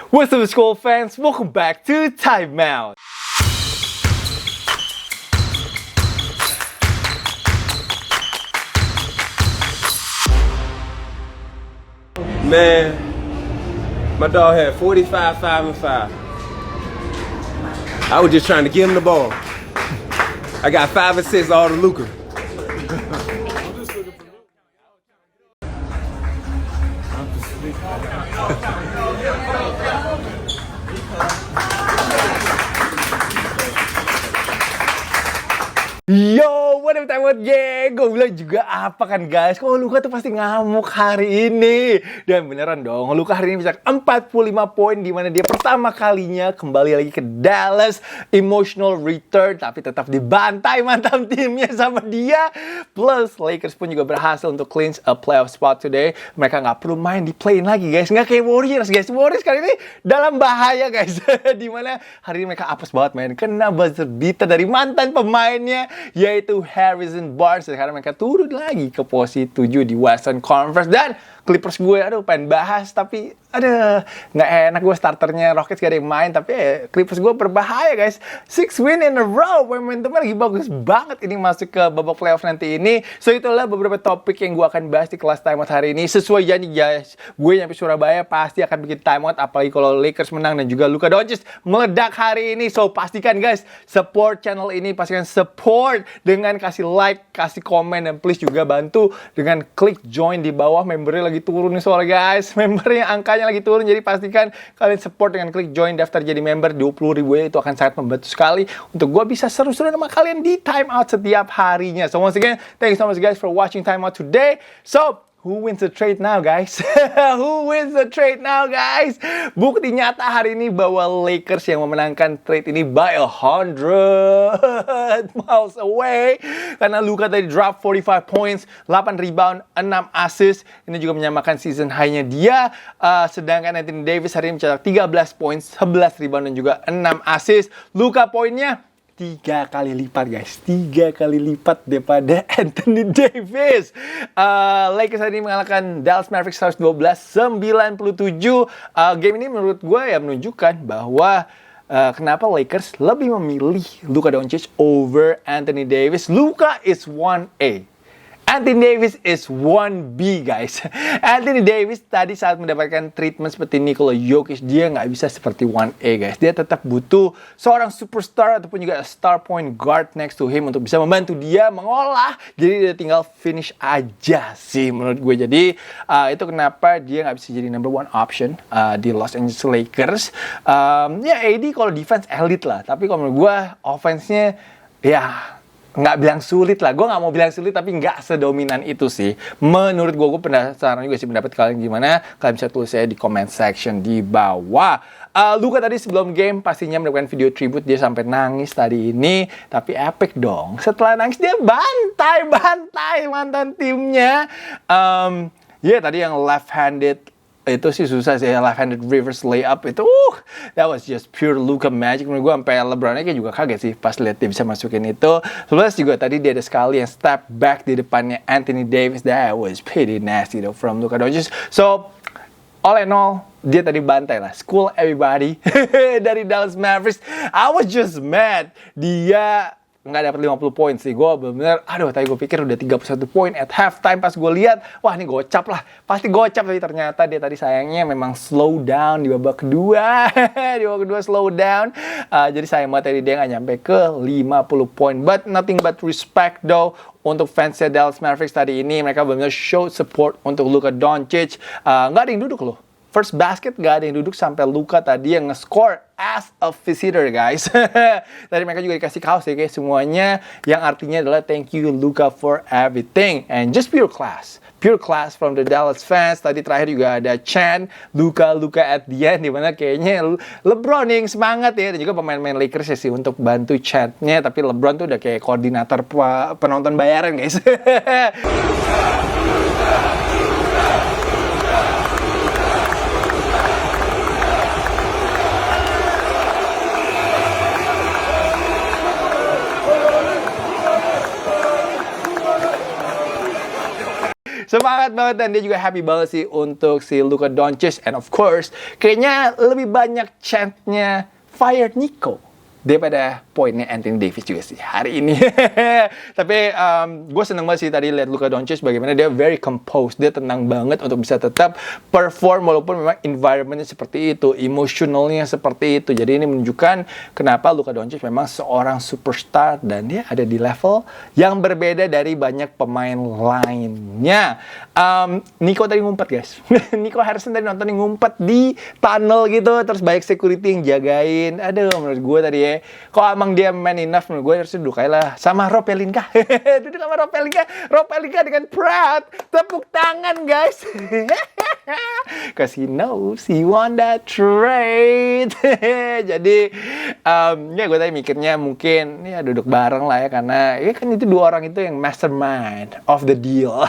What's up, school fans? Welcome back to Time Out. Man, my dog had 45, 5, and 5. I was just trying to give him the ball. I got 5 assists all to Luka. Yo, what up time out, yeah. Gue bilang juga apa kan guys, kok Luka tuh pasti ngamuk hari ini. Dan beneran dong, Luka hari ini bisa 45 poin, dimana dia pertama kalinya kembali lagi ke Dallas. Emotional return, tapi tetap dibantai mantan timnya sama dia. Plus Lakers pun juga berhasil untuk clinch a playoff spot today. Mereka nggak perlu main di play-in lagi guys, nggak kayak Warriors guys. Warriors kali ini dalam bahaya guys. Dimana hari ini mereka apes banget main, kena buzzer beater dari mantan pemainnya, yaitu Harrison Barnes. Karena mereka turun lagi ke posisi 7 di Western Conference. Dan Clippers gue, pengen bahas, tapi nggak enak gue starternya Rockets gak ada yang main. Tapi Clippers gue berbahaya guys, 6 win in a row, momentumnya lagi bagus banget ini masuk ke babak playoff nanti ini. So itulah beberapa topik yang gue akan bahas di kelas timeout hari ini. Sesuai janji guys, gue nyampe Surabaya pasti akan bikin timeout, apalagi kalau Lakers menang dan juga Luka Doncic meledak hari ini. So pastikan guys, support channel ini, pastikan support dengan kasih like, kasih komen, dan please juga bantu dengan klik join di bawah. Membernya lagi turun nih soalnya guys, membernya angkanya lagi turun, jadi pastikan kalian support dengan klik join, daftar jadi member. 20.000 ya, itu akan sangat membantu sekali untuk gue bisa seru-seru sama kalian di time out setiap harinya. So once again, thank you so much guys for watching time out today. So who wins the trade now guys? Who wins the trade now guys? Bukti nyata hari ini bahwa Lakers yang memenangkan trade ini by 100 miles away. Karena Luka tadi drop 45 points, 8 rebound, 6 assist. Ini juga menyamakan season high-nya dia. Sedangkan Anthony Davis hari ini mencetak 13 points, 11 rebound, dan juga 6 assist. Luka poinnya 3 kali lipat guys, 3 kali lipat daripada Anthony Davis. Lakers hari ini mengalahkan Dallas Mavericks 112-97. Game ini menurut gue ya menunjukkan bahwa kenapa Lakers lebih memilih Luka Doncic over Anthony Davis. Luka is 1A, Anthony Davis is 1B guys. Anthony Davis tadi saat mendapatkan treatment seperti Nikola Jokic, dia nggak bisa seperti 1A guys. Dia tetap butuh seorang superstar ataupun juga star point guard next to him untuk bisa membantu dia mengolah. Jadi dia tinggal finish aja sih menurut gue. Jadi itu kenapa dia nggak bisa jadi number one option di Los Angeles Lakers. Ya AD kalau defense elite lah, tapi kalau menurut gue offense-nya ya nggak bilang sulit lah, gue nggak mau bilang sulit, tapi nggak sedominan itu sih. Menurut gue penasaran juga sih pendapat kalian gimana. Kalian bisa tulis saya di comment section di bawah. Luka tadi sebelum game pastinya mendapatkan video tribute, dia sampai nangis tadi ini. Tapi epic dong, setelah nangis dia bantai mantan timnya. Ya tadi yang left-handed itu sih susah sih, left-handed reverse layup itu, that was just pure Luka magic. Menurut gue sampai LeBron-nya kayak juga kaget sih pas lihat dia bisa masukin itu. Plus juga tadi dia ada sekali yang step back di depannya Anthony Davis, that was pretty nasty though from Luka Doncic. So all in all, dia tadi bantai lah, school everybody dari Dallas Mavericks. I was just mad dia nggak dapat 50 poin sih. Gue bener-bener, tadi gue pikir udah 31 poin at halftime. Pas gue lihat, wah ini gocap lah, pasti gocap. Tapi ternyata dia tadi sayangnya memang slow down di babak kedua. Di babak kedua slow down. Jadi sayang banget tadi dia nggak nyampe ke 50 poin. But nothing but respect though untuk fansnya Dallas Mavericks tadi ini. Mereka benar-benar show support untuk Luka Doncic. Nggak ada yang duduk loh. First basket gak ada yang duduk, sampai Luka tadi yang nge-score as a visitor guys. Tadi mereka juga dikasih kaos ya guys semuanya, yang artinya adalah thank you Luka for everything. And just pure class from the Dallas fans. Tadi terakhir juga ada chant Luka at the end, dimana kayaknya LeBron yang semangat ya, dan juga pemain-pemain Lakers ya sih untuk bantu chantnya. Tapi LeBron tuh udah kayak koordinator penonton bayaran guys. So semangat banget dan dia juga happy banget sih untuk si Luka Doncic, and of course kayaknya lebih banyak chance-nya fire Nico daripada poinnya Anthony Davis juga sih hari ini. Tapi gue seneng banget sih tadi lihat Luka Doncic bagaimana dia very composed, dia tenang banget untuk bisa tetap perform walaupun memang environmentnya seperti itu, emotionalnya seperti itu. Jadi ini menunjukkan kenapa Luka Doncic memang seorang superstar dan dia ada di level yang berbeda dari banyak pemain lainnya. Nico tadi ngumpet guys. Nico Harrison tadi nonton ngumpet di tunnel gitu, terus banyak security yang jagain. Aduh, menurut gue tadi ya, kok emang dia man enough, menurut gue harusnya duduk aja lah sama Rob Pelinka. Duduk sama Rob Pelinka dengan proud tepuk tangan guys. Cause he knows he won that trade. Jadi ya gue tadi mikirnya mungkin ya duduk bareng lah ya, karena ya kan itu dua orang itu yang mastermind of the deal.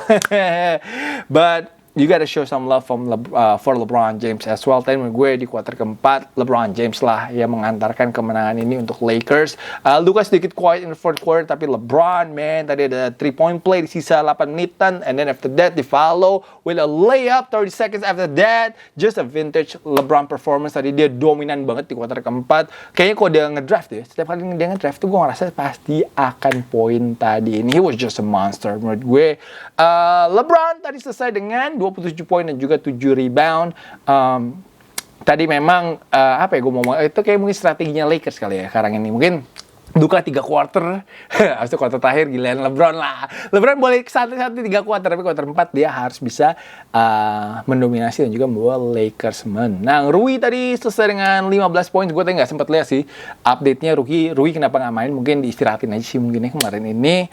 But you gotta show some love for LeBron James as well. Tadi menurut gue di kuarter keempat LeBron James lah yang mengantarkan kemenangan ini untuk Lakers. Luka sedikit quiet in the fourth quarter, tapi LeBron man tadi ada 3-point play di sisa 8 menitan, and then after that di follow with a layup 30 seconds after that. Just a vintage LeBron performance. Tadi dia dominan banget di kuarter keempat. Kayaknya kalau dia ngedraft ya, setiap kali dia ngedraft tuh gue ngerasa pasti akan poin tadi ini. He was just a monster menurut gue. LeBron tadi selesai dengan 27 poin dan juga 7 rebound. Tadi memang apa ya gue mau ngomong, itu kayak mungkin strateginya Lakers kali ya sekarang ini. Mungkin Duka 3 quarter, habis itu quarter terakhir giliran LeBron lah. LeBron boleh satu-satu 3 quarter, tapi quarter 4 dia harus bisa mendominasi dan juga membawa Lakers menang. Rui tadi selesai dengan 15 poin. Gue tadi nggak sempat lihat sih update-nya Rui kenapa nggak main. Mungkin diistirahatin aja sih mungkin ya kemarin ini.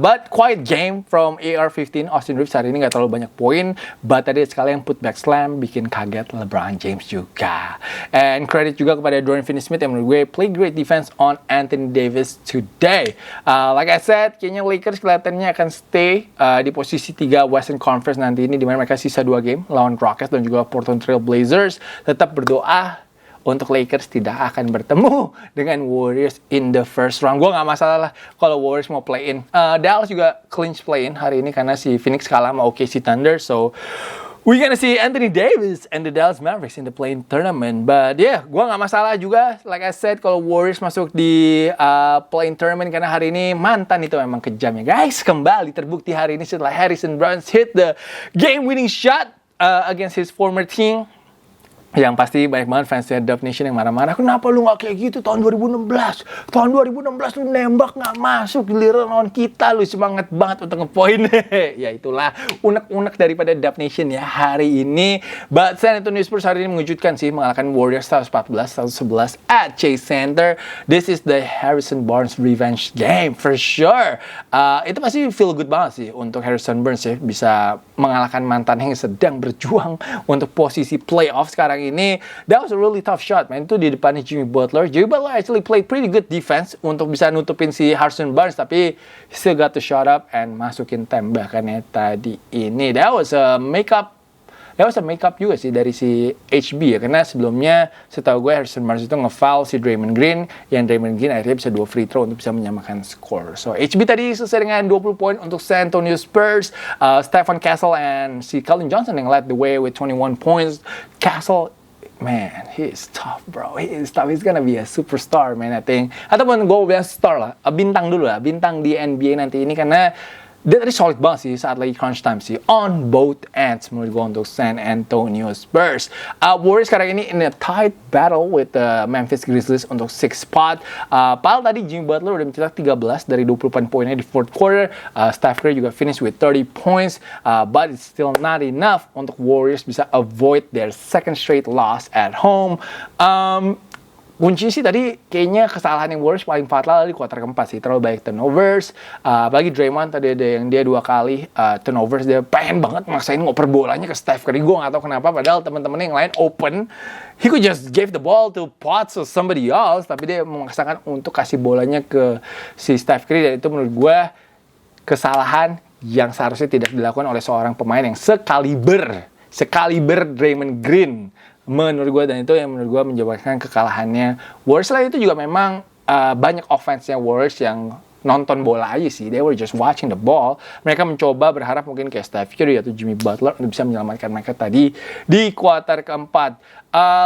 But quiet game from AR-15. Austin Reeves hari ini nggak terlalu banyak poin. But tadi sekalian putback slam bikin kaget LeBron James juga. And credit juga kepada Dorian Finney-Smith yang menurut gue play great defense on Anthony Davis today. Like I said, kayaknya Lakers kelihatannya akan stay di posisi 3 Western Conference nanti ini, di mana mereka sisa 2 game lawan Rockets dan juga Portland Trail Blazers. Tetap berdoa untuk Lakers tidak akan bertemu dengan Warriors in the first round. Gue nggak masalah lah kalau Warriors mau play in. Dallas juga clinch play in hari ini karena si Phoenix kalah sama OKC Thunder. So we're gonna see Anthony Davis and the Dallas Mavericks in the play-in tournament. But yeah, gue nggak masalah juga. Like I said, kalau Warriors masuk di play-in tournament, karena hari ini mantan itu memang kejam ya guys. Kembali terbukti hari ini setelah Harrison Barnes hit the game-winning shot against his former team. Yang pasti banyak banget fansnya Dub Nation yang marah-marah. Kenapa lu gak kayak gitu tahun 2016? Tahun 2016 lu nembak gak masuk, giliran lawan kita lu semangat banget untuk ngepoin. Ya itulah unek-unek daripada Dub Nation ya hari ini. But San Antonio Spurs hari ini mengejutkan sih, mengalahkan Warriors 114-111 at Chase Center. This is the Harrison Barnes revenge game for sure. Itu pasti feel good banget sih untuk Harrison Barnes ya, bisa mengalahkan mantan yang sedang berjuang untuk posisi playoff sekarang ini. That was a really tough shot, man. Itu di depannya Jimmy Butler. Jimmy Butler actually played pretty good defense untuk bisa nutupin si Harrison Barnes, tapi still got to shot up and masukin tembakannya tadi ini. That was a makeup juga sih dari si HB ya, karena sebelumnya setahu gue Harrison Barnes itu nge-foul si Draymond Green, yang Draymond Green akhirnya bisa 2 free throw untuk bisa menyamakan skor. So HB tadi selesai dengan 20 poin untuk San Antonio Spurs. Stephen Castle and si Colin Johnson yang led the way with 21 points. Castle, man, he is tough, bro. He is tough. He's gonna be a superstar, man, I think. Ataupun gue bilang star lah, bintang dulu lah, bintang di NBA nanti ini, karena dia tadi solid banget sih saat lagi crunch time sih on both ends menurut gue untuk San Antonio Spurs. Warriors sekarang ini in a tight battle with the Memphis Grizzlies untuk 6th spot. Padahal tadi Jimmy Butler udah mencetak 13 dari 28 poinnya di fourth quarter. Steph Curry juga finish with 30 points, but it's still not enough untuk Warriors bisa avoid their second straight loss at home. Kunci sih tadi kayaknya kesalahan yang Warriors paling fatal di kuarter keempat sih. Terlalu banyak turnovers. Apalagi Draymond tadi ada yang dia 2 kali turnovers. Dia pengen banget maksain ngoper bolanya ke Steph Curry. Gue gak tahu kenapa. Padahal teman-teman yang lain open. He could just give the ball to Potts or somebody else. Tapi dia memaksakan untuk kasih bolanya ke si Steph Curry. Dan itu menurut gue kesalahan yang seharusnya tidak dilakukan oleh seorang pemain yang sekaliber Draymond Green menurut gue, dan itu yang menurut gue menyebabkan kekalahannya Warriors. Lah itu juga memang banyak offense-nya Warriors yang nonton bola aja sih. They were just watching the ball. Mereka mencoba berharap mungkin kayak Steph Curry atau Jimmy Butler untuk bisa menyelamatkan mereka tadi di kuarter keempat.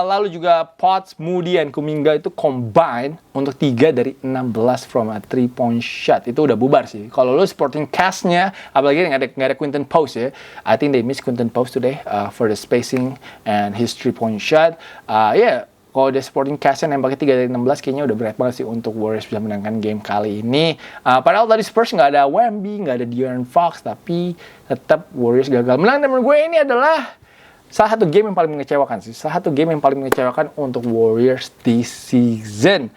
Lalu juga Potts, Moody, dan Kuminga itu combine untuk 3 dari 16 from a 3-point shot. Itu udah bubar sih. Kalau lu supporting cast-nya, apalagi nggak ada Quinton Post ya. I think they miss Quinton Post today for the spacing and his 3-point shot. Kalau udah supporting cast-nya nembaknya 3 dari 16 kayaknya udah berat banget sih untuk Warriors bisa menangkan game kali ini. Padahal tadi Spurs nggak ada Wemby, nggak ada De'Aaron Fox, tapi tetap Warriors gagal menang. Dan menurut gue ini adalah salah satu game yang paling mengecewakan sih. Salah satu game yang paling mengecewakan untuk Warriors this season.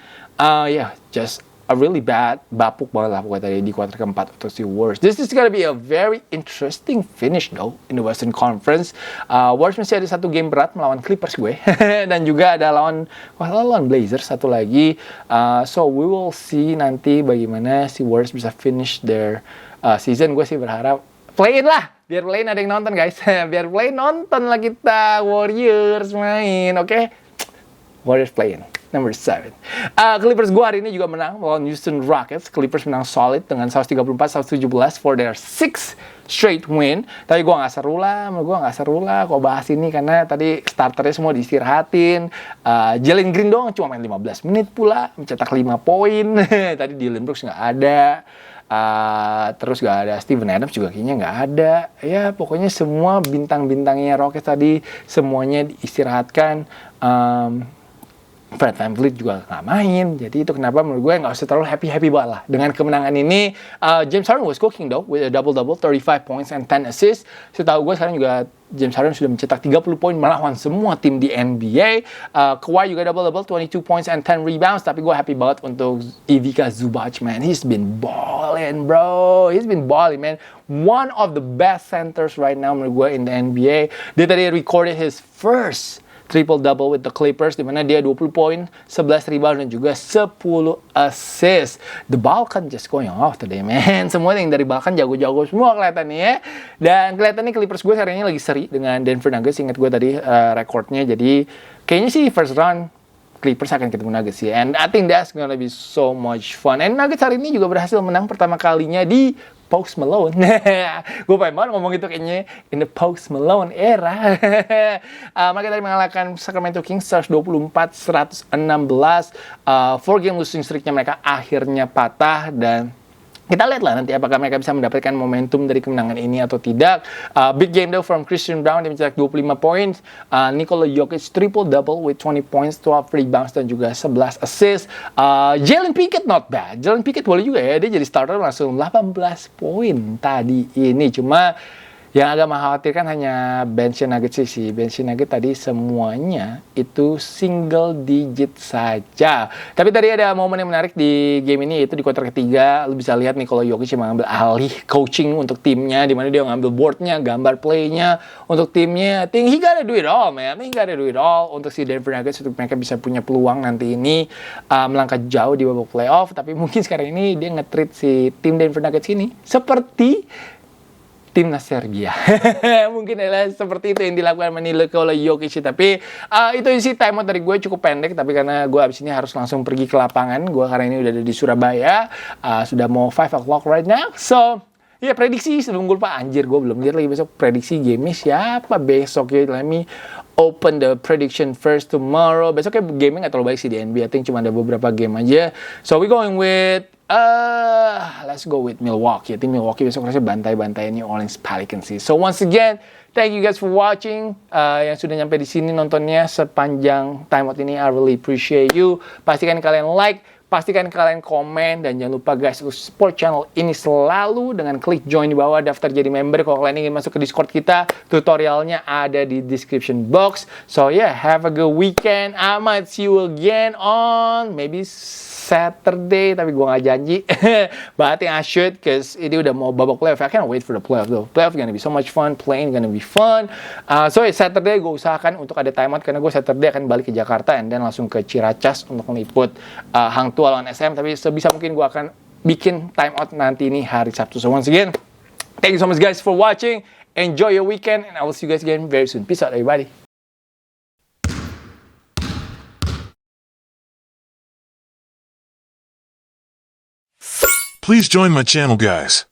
Just a really bapuk banget lah pokoknya tadi di kuarter keempat untuk si Warriors. This is gonna be a very interesting finish though in the Western Conference. Warriors masih ada satu game berat melawan Clippers gue. Dan juga ada lawan Blazers satu lagi. So we will see nanti bagaimana si Warriors bisa finish their season. Gue sih berharap play-in lah. Biar play-in ada yang nonton guys. Biar play-in nonton lah kita Warriors main. Oke? Warriors play-in. Number 7. Clippers gue hari ini juga menang melawan Houston Rockets. Clippers menang solid dengan 134-117 for their 6th straight win. Tapi gue gak seru lah kok bahas ini karena tadi starternya semua diistirahatin. Jalen Green doang cuma main 15 menit pula, mencetak 5 poin. Tadi Dillon Brooks gak ada. Terus gak ada Steven Adams juga kayaknya gak ada. Ya pokoknya semua bintang-bintangnya Rockets tadi semuanya diistirahatkan. Fred VanVleet juga nggak main, jadi itu kenapa menurut gue nggak usah terlalu happy banget lah dengan kemenangan ini. James Harden was cooking though with a double-double, 35 points and 10 assists. Setahu gue sekarang juga James Harden sudah mencetak 30 poin melawan semua tim di NBA. Kawhi juga double-double, 22 points and 10 rebounds. Tapi gue happy banget untuk Ivica Zubac, man. He's been balling, bro. He's been balling, man. One of the best centers right now menurut gue in the NBA. Dia tadi recorded his first triple-double with the Clippers, di mana dia 20 poin, 11 rebound, dan juga 10 assist. The Balkan just going off today, man. Semua yang dari Balkan jago-jago semua kelihatannya ya. Dan kelihatannya Clippers gue hari ini lagi seri dengan Denver Nuggets. Ingat gue tadi recordnya. Jadi kayaknya sih first round Clippers akan ketemu Nuggets ya. And I think that's gonna be so much fun. And Nuggets hari ini juga berhasil menang pertama kalinya di Post Malone. Gue pengen banget ngomong itu kayaknya in the Post Malone era. Mereka tadi mengalahkan Sacramento Kings 124-116. 4-game losing streaknya mereka akhirnya patah, dan kita lihat lah nanti apakah mereka bisa mendapatkan momentum dari kemenangan ini atau tidak. Big game though from Christian Braun, dia mencetak 25 points. Nikola Jokic triple-double with 20 points, 12 rebounds, dan juga 11 assists. Jalen Pickett not bad. Jalen Pickett boleh juga ya, dia jadi starter langsung 18 poin tadi ini. Cuma yang agak mengkhawatirkan hanya bench Nuggets sih. Bench Nuggets tadi semuanya itu single digit saja. Tapi tadi ada momen yang menarik di game ini, yaitu di kuarter ketiga. Lu bisa lihat Nikola Jokic mengambil alih coaching untuk timnya, di mana dia ngambil boardnya, gambar playnya untuk timnya. I think he gotta do it all, man. He gotta do it all untuk si Denver Nuggets, untuk mereka bisa punya peluang nanti ini melangkah jauh di babak playoff. Tapi mungkin sekarang ini dia nge-treat si tim Denver Nuggets ini seperti timnas Serbia. Mungkin adalah seperti itu yang dilakukan Nikola Jokic. Tapi itu sih timeout dari gue cukup pendek. Tapi karena gue abis ini harus langsung pergi ke lapangan. Gue karena ini udah ada di Surabaya. Sudah mau 5 o'clock right now. So, ya prediksi sebelum gue lupa. Anjir, gue belum lihat lagi besok prediksi game siapa besok ya. Let me open the prediction first tomorrow. Besoknya gaming gak terlalu baik sih di NBA. I think cuma ada beberapa game aja. So, we going with let's go with Milwaukee. I think Milwaukee besok rasanya bantai-bantai New Orleans Pelicans sih. So once again, thank you guys for watching. Yang sudah nyampe di sini nontonnya sepanjang timeout ini, I really appreciate you. Pastikan kalian like, pastikan kalian komen, dan jangan lupa guys untuk support channel ini selalu dengan klik join di bawah, daftar jadi member. Kalau kalian ingin masuk ke Discord kita, tutorialnya ada di description box. So yeah, have a good weekend. I might see you again on maybe Saturday, tapi gue gak janji. But I think I should, cause ini udah mau babak playoff. I can't wait for the playoff though. Playoff gonna be so much fun, playing gonna be fun. So Saturday gue usahakan untuk ada timeout, karena gue Saturday akan balik ke Jakarta and then langsung ke Ciracas untuk meliput Hang Tua lawan SM. Tapi sebisa mungkin gue akan bikin timeout nanti ini hari Sabtu. So once again, thank you so much guys for watching. Enjoy your weekend, and I will see you guys again very soon. Peace out everybody. Please join my channel, guys.